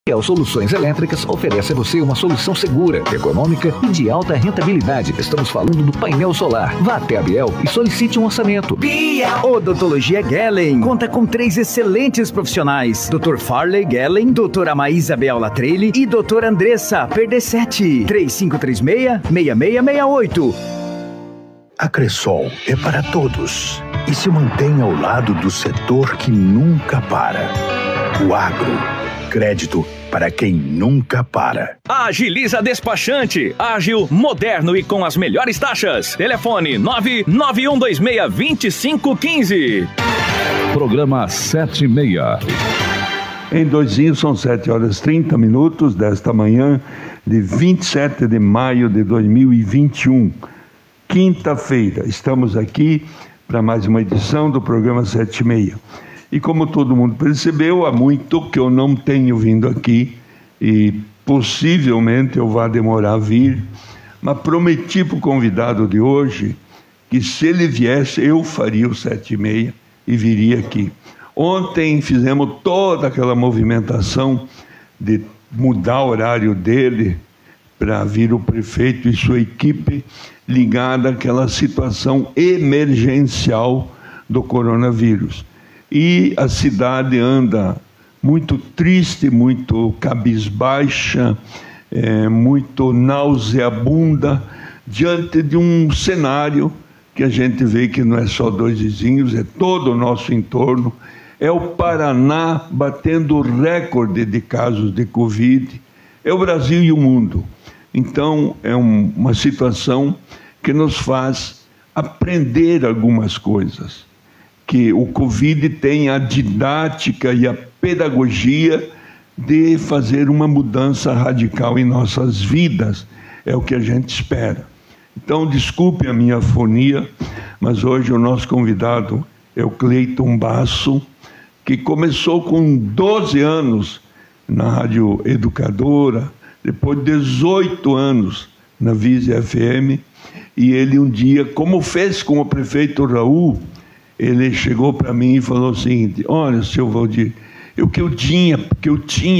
A Soluções Elétricas oferece a você uma solução segura, econômica e de alta rentabilidade. Estamos falando do painel solar. Vá até a Biel e solicite um orçamento. Odontologia Gellen conta com 3 excelentes profissionais: Dr. Farley Gellen, doutora Maísa Biel Latreille e doutora Andressa Perdessetti. 3536-6668. A Cressol é para todos e se mantém ao lado do setor que nunca para. O agro. Crédito para quem nunca para. Agiliza Despachante. Ágil, moderno e com as melhores taxas. Telefone 99126-2515. Programa 7:30. Em doisinho são 7h30 desta manhã de 27 de maio de 2021. Quinta-feira. Estamos aqui para mais uma edição do programa 7:30. E como todo mundo percebeu, há muito que eu não tenho vindo aqui e possivelmente eu vá demorar a vir, mas prometi para o convidado de hoje que se ele viesse eu faria o 7:30 e viria aqui. Ontem fizemos toda aquela movimentação de mudar o horário dele para vir o prefeito e sua equipe ligada àquela situação emergencial do coronavírus. E a cidade anda muito triste, muito cabisbaixa, muito nauseabunda, diante de um cenário que a gente vê que não é só dois vizinhos, é todo o nosso entorno. É o Paraná batendo recorde de casos de Covid, é o Brasil e o mundo. Então, é uma situação que nos faz aprender algumas coisas. Que o Covid tem a didática e a pedagogia de fazer uma mudança radical em nossas vidas. É o que a gente espera. Então, desculpe a minha afonia, mas hoje o nosso convidado é o Cleiton Basso, que começou com 12 anos na Rádio Educadora, depois de 18 anos na Vise FM, e ele um dia, como fez com o prefeito Raul, ele chegou para mim e falou o seguinte: olha, seu Valdir, o que eu tinha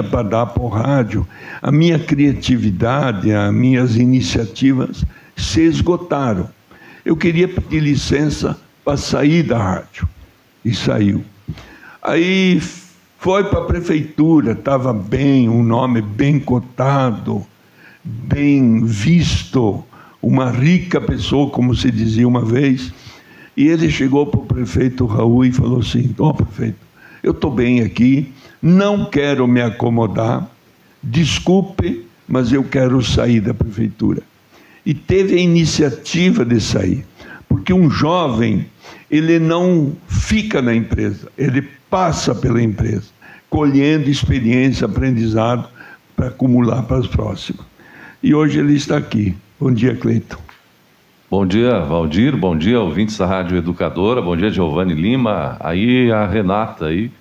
para dar para o rádio, a minha criatividade, as minhas iniciativas se esgotaram. Eu queria pedir licença para sair da rádio. E saiu. Aí foi para a prefeitura, estava bem, um nome bem cotado, bem visto, uma rica pessoa, como se dizia uma vez. E ele chegou para o prefeito Raul e falou assim: ó, prefeito, eu estou bem aqui, não quero me acomodar, desculpe, mas eu quero sair da prefeitura. E teve a iniciativa de sair, porque um jovem, ele não fica na empresa, ele passa pela empresa, colhendo experiência, aprendizado, para acumular para as próximas. E hoje ele está aqui. Bom dia, Cleiton. Bom dia, Valdir, bom dia, ouvintes da Rádio Educadora, bom dia, Giovanni Lima, aí a Renata aí,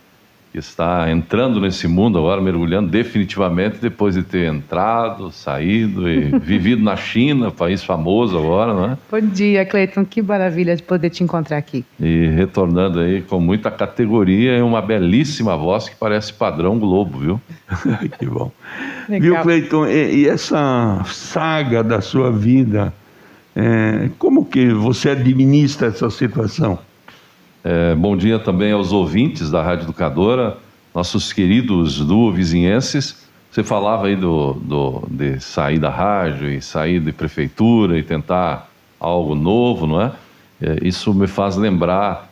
que está entrando nesse mundo agora, mergulhando definitivamente, depois de ter entrado, saído e vivido na China, país famoso agora, não é? Bom dia, Cleiton, que maravilha de poder te encontrar aqui. E retornando aí com muita categoria e uma belíssima voz que parece padrão Globo, viu? Que bom. Legal. Viu, Cleiton, e essa saga da sua vida, como que você administra essa situação? Bom dia também aos ouvintes da Rádio Educadora, nossos queridos duo-vizinhenses. Você falava aí de sair da rádio e sair de prefeitura e tentar algo novo, não é? Isso me faz lembrar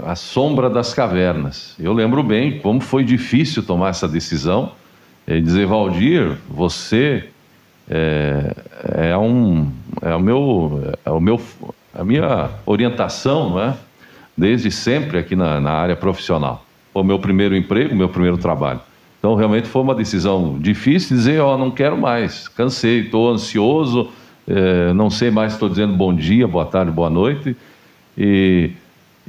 a sombra das cavernas. Eu lembro bem como foi difícil tomar essa decisão e dizer: Valdir, você a minha orientação, não é? Desde sempre aqui na área profissional. Foi o meu primeiro emprego, meu primeiro trabalho. Então, realmente foi uma decisão difícil dizer: não quero mais, cansei, estou ansioso, não sei mais, estou dizendo bom dia, boa tarde, boa noite.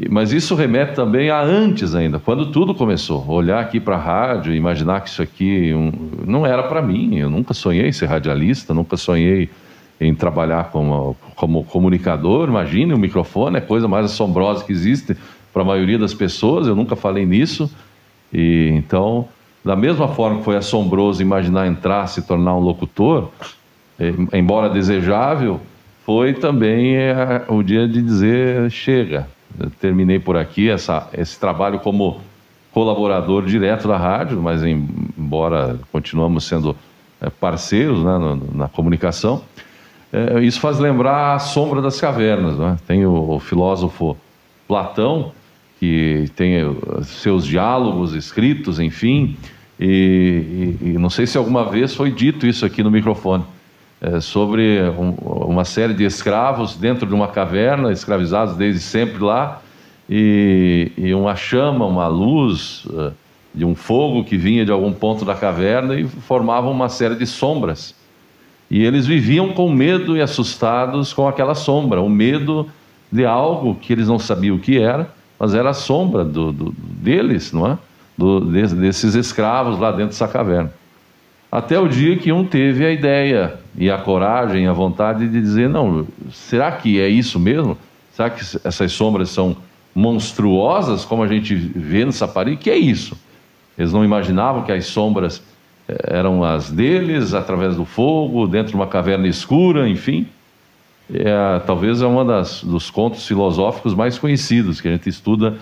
Mas isso remete também a antes ainda, quando tudo começou. Olhar aqui para a rádio, imaginar que isso aqui não era para mim. Eu nunca sonhei em ser radialista, nunca sonhei em trabalhar como comunicador. Imagine, o microfone é a coisa mais assombrosa que existe para a maioria das pessoas. Eu nunca falei nisso. E então Da mesma forma que foi assombroso imaginar entrar, se tornar um locutor, embora desejável, foi também o dia de dizer chega. Eu terminei por aqui esse trabalho como colaborador direto da rádio, mas embora continuamos sendo parceiros, né, na comunicação, isso faz lembrar a Sombra das Cavernas, né? Tem o filósofo Platão, que tem seus diálogos escritos, enfim, e não sei se alguma vez foi dito isso aqui no microfone, sobre uma série de escravos dentro de uma caverna, escravizados desde sempre lá, e uma chama, uma luz de um fogo que vinha de algum ponto da caverna e formava uma série de sombras. E eles viviam com medo e assustados com aquela sombra, o medo de algo que eles não sabiam o que era, mas era a sombra deles, não é? Desses escravos lá dentro dessa caverna. Até o dia que um teve a ideia e a coragem, a vontade de dizer, não, será que é isso mesmo? Será que essas sombras são monstruosas, como a gente vê no Sapari? Que é isso? Eles não imaginavam que as sombras eram as deles, através do fogo, dentro de uma caverna escura, enfim. Talvez é um dos contos filosóficos mais conhecidos, que a gente estuda,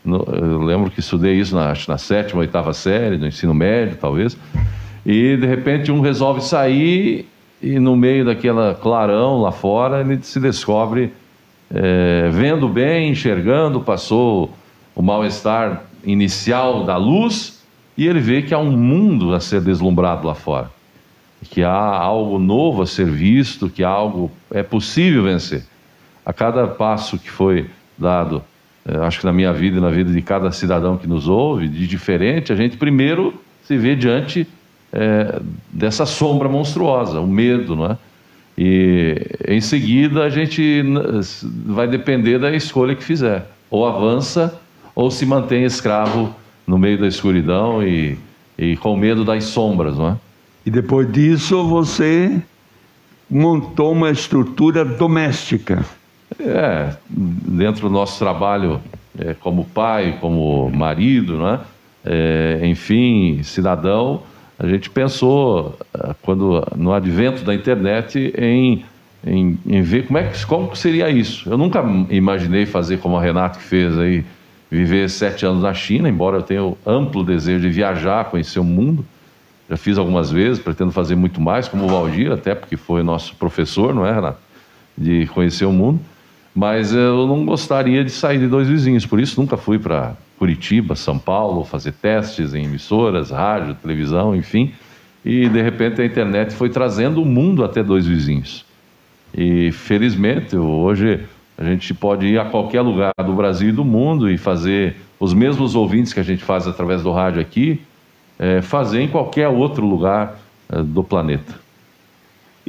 eu lembro que estudei isso na 7ª, 8ª série, no ensino médio, talvez, e de repente um resolve sair e no meio daquela clarão lá fora, ele se descobre vendo bem, enxergando, passou o mal-estar inicial da luz e ele vê que há um mundo a ser deslumbrado lá fora, que há algo novo a ser visto, que algo é possível vencer. A cada passo que foi dado, acho que na minha vida e na vida de cada cidadão que nos ouve, de diferente, a gente primeiro se vê diante dessa sombra monstruosa, o medo, não é? E em seguida a gente vai depender da escolha que fizer, ou avança ou se mantém escravo no meio da escuridão e com medo das sombras, não é? E depois disso você montou uma estrutura doméstica. Dentro do nosso trabalho como pai, como marido, não é? Enfim, cidadão, a gente pensou, no advento da internet, em ver como seria isso. Eu nunca imaginei fazer como a Renata que fez aí, viver 7 anos na China, embora eu tenha o amplo desejo de viajar, conhecer o mundo. Já fiz algumas vezes, pretendo fazer muito mais, como o Valdir, até porque foi nosso professor, não é, Renato? De conhecer o mundo. Mas eu não gostaria de sair de Dois Vizinhos, por isso nunca fui para Curitiba, São Paulo, fazer testes em emissoras, rádio, televisão, enfim. E de repente a internet foi trazendo o mundo até Dois Vizinhos. E felizmente hoje a gente pode ir a qualquer lugar do Brasil e do mundo e fazer os mesmos ouvintes que a gente faz através do rádio aqui, fazer em qualquer outro lugar do planeta.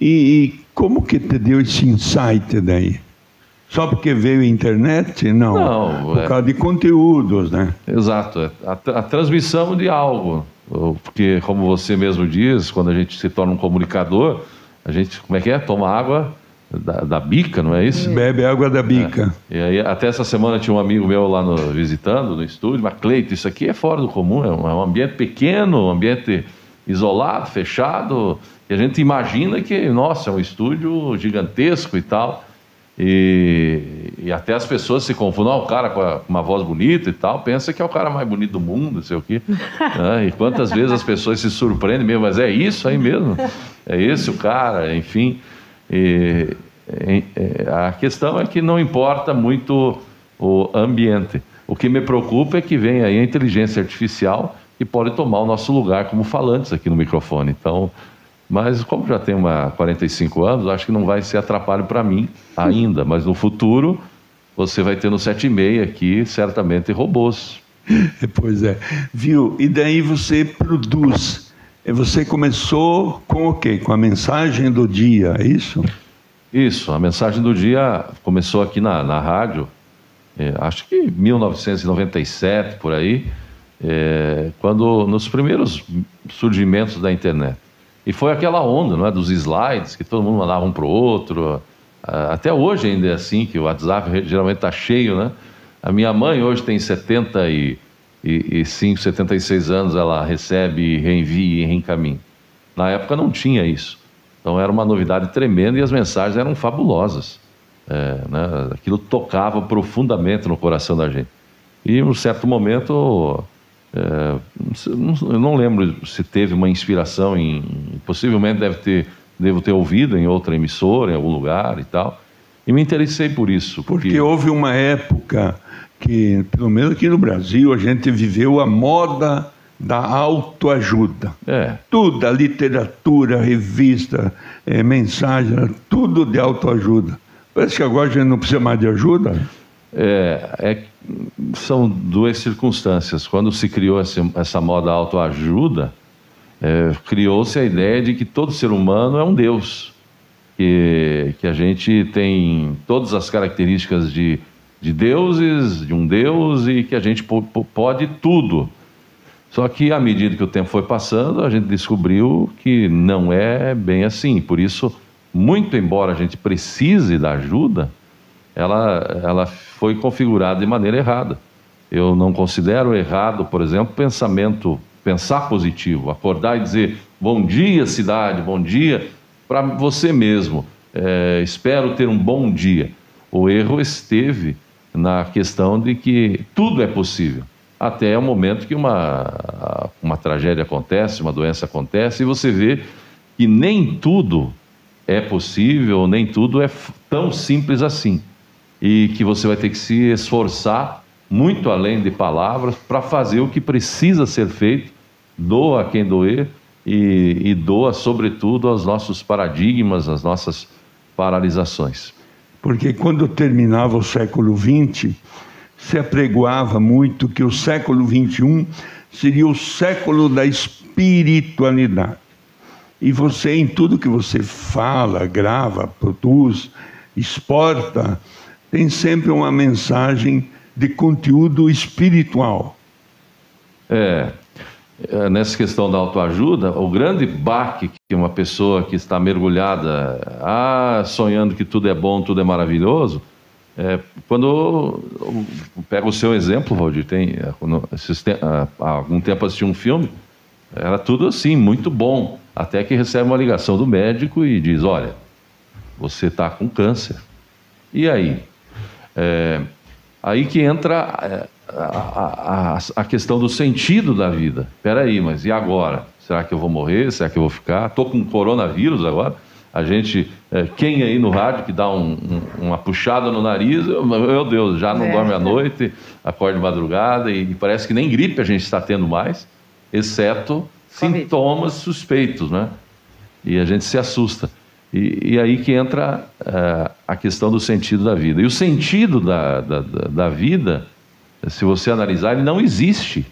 E como que te deu esse insight daí? Só porque veio a internet? Não, por causa de conteúdos, né? Exato, a transmissão de algo, porque como você mesmo diz, quando a gente se torna um comunicador, a gente, toma água da bica, não é isso? Bebe água da bica. E aí, até essa semana tinha um amigo meu lá visitando no estúdio, mas Cleito, isso aqui é fora do comum, é um ambiente pequeno, um ambiente isolado, fechado, e a gente imagina que, nossa, é um estúdio gigantesco e tal, e até as pessoas se confundem, o cara com uma voz bonita e tal, pensa que é o cara mais bonito do mundo, não sei o quê, e quantas vezes as pessoas se surpreendem mesmo, mas é isso aí mesmo, é esse o cara, enfim. A questão é que não importa muito o ambiente. O que me preocupa é que vem aí a inteligência artificial que pode tomar o nosso lugar como falantes aqui no microfone. Então, mas como já tenho 45 anos, acho que não vai ser atrapalho para mim ainda, mas no futuro você vai ter no 7,5 aqui certamente robôs. Pois é, viu? E daí você produz. Você começou com o quê? Com a mensagem do dia, é isso? Isso, a mensagem do dia começou aqui na rádio, acho que 1997, por aí, quando nos primeiros surgimentos da internet. E foi aquela onda, não é, dos slides, que todo mundo mandava um para o outro. Até hoje ainda é assim, que o WhatsApp geralmente está cheio, né? A minha mãe hoje tem 78 e 76 anos ela recebe, reenvia e reencaminha. Na época não tinha isso. Então era uma novidade tremenda e as mensagens eram fabulosas. Né? Aquilo tocava profundamente no coração da gente. E em um certo momento, eu não lembro se teve uma inspiração, possivelmente devo ter ouvido em outra emissora, em algum lugar e tal, e me interessei por isso. Porque houve uma época que, pelo menos aqui no Brasil, a gente viveu a moda da autoajuda. Tudo, a literatura, a revista, mensagem, tudo de autoajuda. Parece que agora a gente não precisa mais de ajuda. São duas circunstâncias. Quando se criou essa moda autoajuda, criou-se a ideia de que todo ser humano é um Deus, que a gente tem todas as características de deuses, de um Deus, e que a gente pode tudo. Só que à medida que o tempo foi passando, a gente descobriu que não é bem assim. Por isso, muito embora a gente precise da ajuda, ela foi configurada de maneira errada. Eu não considero errado, por exemplo, pensar positivo, acordar e dizer bom dia, cidade, bom dia para você mesmo, espero ter um bom dia. O erro esteve na questão de que tudo é possível, até o momento que uma tragédia acontece, uma doença acontece, e você vê que nem tudo é possível, nem tudo é tão simples assim, e que você vai ter que se esforçar muito além de palavras para fazer o que precisa ser feito. Doa a quem doer e doa sobretudo aos nossos paradigmas, às nossas paralisações. Porque quando terminava o século XX, se apregoava muito que o século XXI seria o século da espiritualidade. E você, em tudo que você fala, grava, produz, exporta, tem sempre uma mensagem de conteúdo espiritual. Nessa questão da autoajuda, o grande baque que uma pessoa que está mergulhada, sonhando que tudo é bom, tudo é maravilhoso, quando pega o seu exemplo, Valdir, há algum tempo assisti um filme, era tudo assim, muito bom, até que recebe uma ligação do médico e diz, olha, você está com câncer. E aí? Aí que entra a questão do sentido da vida. Espera aí, mas e agora? Será que eu vou morrer? Será que eu vou ficar? Estou com coronavírus agora. A gente, quem aí no rádio que dá uma puxada no nariz, meu Deus, já não dorme à noite, acorda de madrugada e parece que nem gripe a gente está tendo mais, exceto sintomas suspeitos, né? E a gente se assusta. E aí que entra a questão do sentido da vida. E o sentido da vida, se você analisar, ele não existe.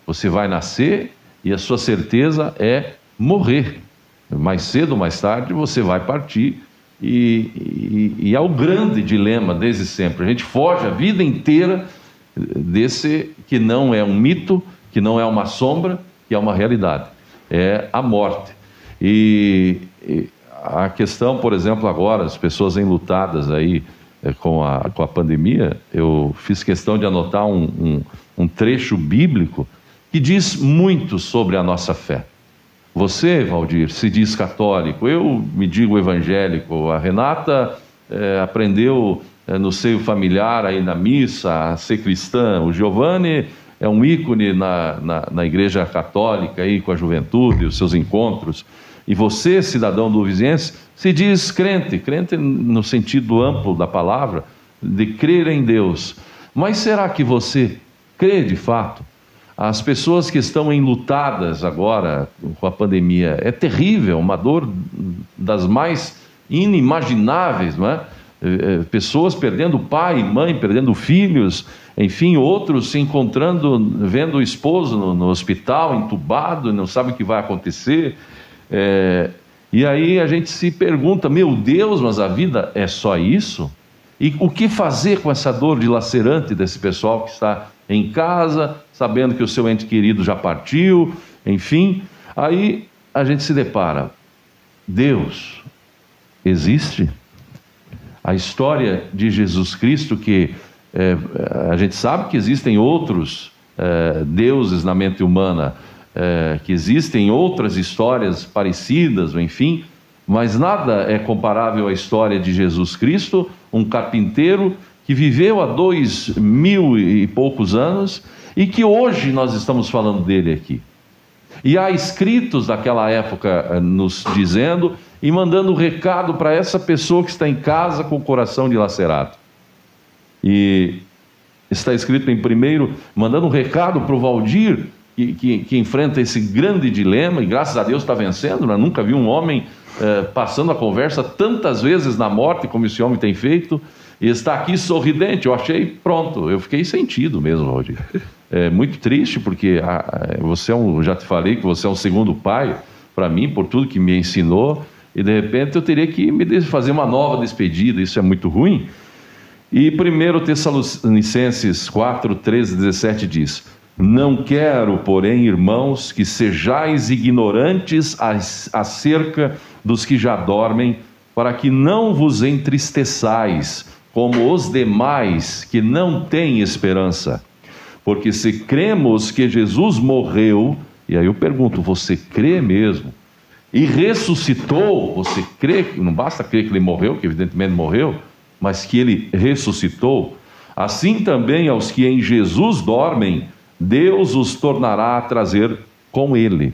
Você vai nascer e a sua certeza é morrer. Mais cedo ou mais tarde você vai partir. E é o grande dilema desde sempre. A gente foge a vida inteira desse que não é um mito, que não é uma sombra, que é uma realidade. É a morte. E a questão, por exemplo, agora, as pessoas enlutadas aí com a pandemia, eu fiz questão de anotar um trecho bíblico que diz muito sobre a nossa fé. Você, Valdir, se diz católico, eu me digo evangélico, a Renata aprendeu no seio familiar, aí na missa, a ser cristã, o Giovanni é um ícone na igreja católica, aí com a juventude, os seus encontros. E você, cidadão do Viziense, se diz crente no sentido amplo da palavra, de crer em Deus. Mas será que você crê de fato? As pessoas que estão enlutadas agora com a pandemia, é terrível, uma dor das mais inimagináveis, não é? Pessoas perdendo pai, mãe, perdendo filhos, enfim, outros se encontrando, vendo o esposo no hospital, entubado, não sabe o que vai acontecer. E aí a gente se pergunta, meu Deus, mas a vida é só isso? E o que fazer com essa dor dilacerante desse pessoal que está em casa, sabendo que o seu ente querido já partiu, enfim? Aí a gente se depara, Deus existe? A história de Jesus Cristo, que a gente sabe que existem outros deuses na mente humana, que existem outras histórias parecidas, enfim, mas nada é comparável à história de Jesus Cristo, um carpinteiro que viveu há 2000 e poucos anos e que hoje nós estamos falando dele aqui. E há escritos daquela época nos dizendo e mandando um recado para essa pessoa que está em casa com o coração dilacerado. E está escrito em primeiro, mandando um recado para o Valdir, que enfrenta esse grande dilema, e graças a Deus está vencendo, né? Nunca vi um homem passando a conversa tantas vezes na morte como esse homem tem feito, e está aqui sorridente. Eu achei, pronto, eu fiquei sentido mesmo, Valdir. É muito triste, porque você já te falei que você é um segundo pai para mim, por tudo que me ensinou, e de repente eu teria que fazer uma nova despedida, isso é muito ruim. E 1 Tessalonicenses 4, 13, 17 diz: não quero, porém, irmãos, que sejais ignorantes acerca dos que já dormem, para que não vos entristeçais, como os demais que não têm esperança. Porque se cremos que Jesus morreu, e aí eu pergunto, você crê mesmo? E ressuscitou, você crê? Não basta crer que ele morreu, que evidentemente morreu, mas que ele ressuscitou. Assim também aos que em Jesus dormem, Deus os tornará a trazer com ele.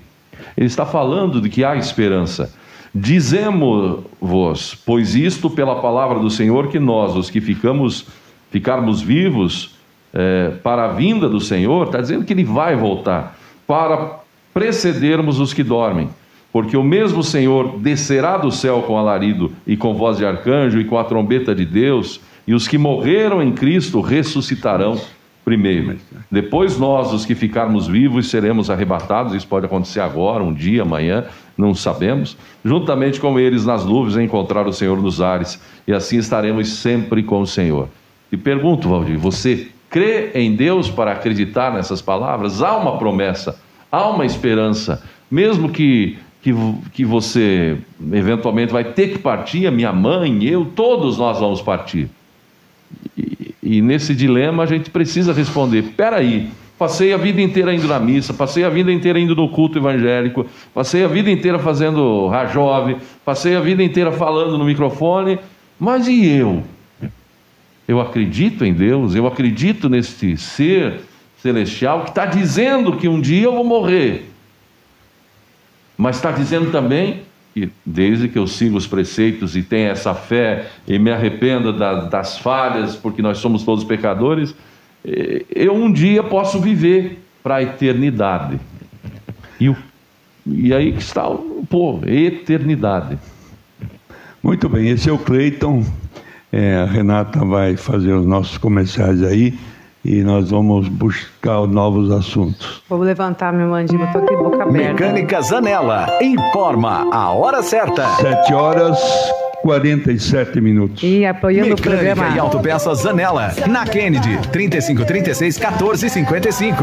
Ele está falando de que há esperança. Dizemos-vos, pois isto pela palavra do Senhor, que nós, os que ficarmos vivos para a vinda do Senhor, está dizendo que ele vai voltar, para precedermos os que dormem. Porque o mesmo Senhor descerá do céu com alarido e com voz de arcanjo e com a trombeta de Deus, e os que morreram em Cristo ressuscitarão primeiro. Depois nós, os que ficarmos vivos, seremos arrebatados. Isso pode acontecer agora, um dia, amanhã, não sabemos. Juntamente com eles nas nuvens, a encontrar o Senhor nos ares, e assim estaremos sempre com o Senhor. E pergunto, Valdir, você crê em Deus para acreditar nessas palavras? Há uma promessa, há uma esperança, mesmo que você eventualmente vai ter que partir, a minha mãe, eu, todos nós vamos partir. E nesse dilema a gente precisa responder: peraí, passei a vida inteira indo na missa, passei a vida inteira indo no culto evangélico, passei a vida inteira fazendo rajove, passei a vida inteira falando no microfone, mas e eu? Eu acredito em Deus, eu acredito nesse ser celestial que está dizendo que um dia eu vou morrer, mas está dizendo também que desde que eu siga os preceitos e tenha essa fé e me arrependa das falhas, porque nós somos todos pecadores, eu um dia posso viver para a eternidade. E aí que está o eternidade. Muito bem, esse é o Cleiton. A Renata vai fazer os nossos comerciais aí e nós vamos buscar novos assuntos. Vou levantar minha mandíbula, estou aqui boca aberta. Mecânica Zanella informa a hora certa. 7h47. E apoiando o programa... Mecânica e Autopeça Zanella, na Kennedy, 3536-1455.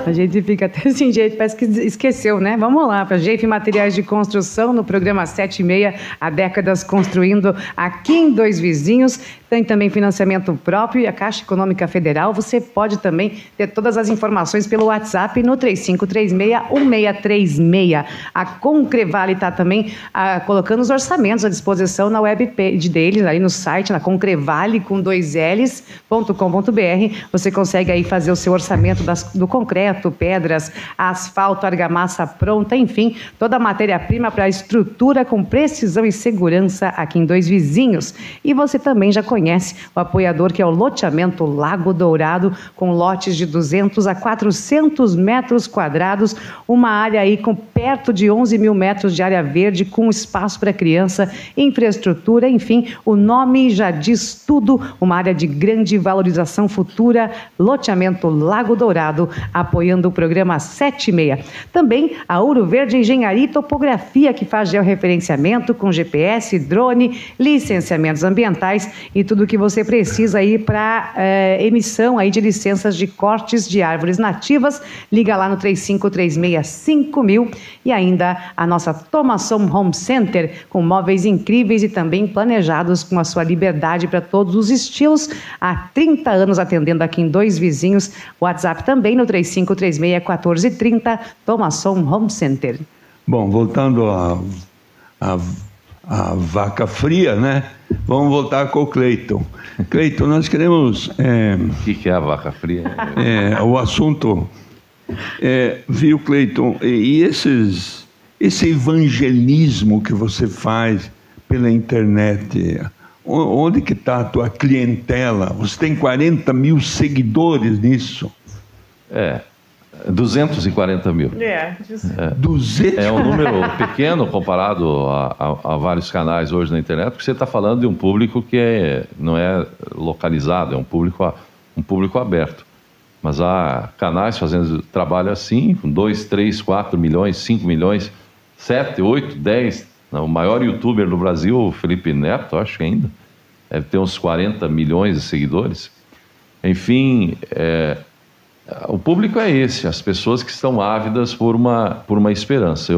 A gente fica até sem jeito, parece que esqueceu, né? Vamos lá, para Jeif Materiais de Construção, no programa 7,6, há décadas construindo aqui em Dois Vizinhos. Tem também financiamento próprio e a Caixa Econômica Federal. Você pode também ter todas as informações pelo WhatsApp no 3536-1636. A Concrevale está também colocando os orçamentos à disposição na webpage deles, aí no site, na Concrevale, com 2Ls.com.br. Você consegue aí fazer o seu orçamento do concreto, pedras, asfalto, argamassa pronta, enfim, toda a matéria-prima para a estrutura com precisão e segurança aqui em Dois Vizinhos. E você também já conhece o apoiador, que é o loteamento Lago Dourado, com lotes de 200 a 400 metros quadrados, uma área aí com perto de 11 mil metros de área verde, com espaço para criança, infraestrutura, enfim, o nome já diz tudo, uma área de grande valorização futura, loteamento Lago Dourado, apoiando o programa 7,6. Também a Ouro Verde Engenharia e Topografia, que faz georreferenciamento com GPS, drone, licenciamentos ambientais e tudo que você precisa aí para emissão aí de licenças de cortes de árvores nativas. Liga lá no 3536-5000 e ainda a nossa Thomasson Home Center, com móveis incríveis e também planejados com a sua liberdade para todos os estilos. Há 30 anos atendendo aqui em Dois Vizinhos. WhatsApp também no 3536-1430, Thomasson Home Center. Bom, voltando à vaca fria, né? Vamos voltar com o Cleiton. Cleiton, nós queremos... O que é a vaca fria? O assunto... viu, Cleiton? E esse evangelismo que você faz pela internet, onde que está a tua clientela? Você tem 40 mil seguidores nisso? 240 mil. 200? É um número pequeno comparado a vários canais hoje na internet, porque você está falando de um público que não é localizado, é um público aberto. Mas há canais fazendo trabalho assim, com 2, 3, 4 milhões, 5 milhões, 7, 8, 10. O maior youtuber do Brasil, o Felipe Neto, acho que ainda, deve ter uns 40 milhões de seguidores. Enfim, o público é esse, as pessoas que estão ávidas por uma esperança.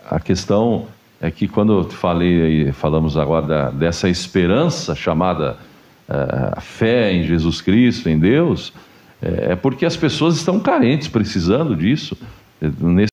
A questão é que quando eu falamos agora dessa esperança chamada fé em Jesus Cristo, em Deus, é porque as pessoas estão carentes, precisando disso.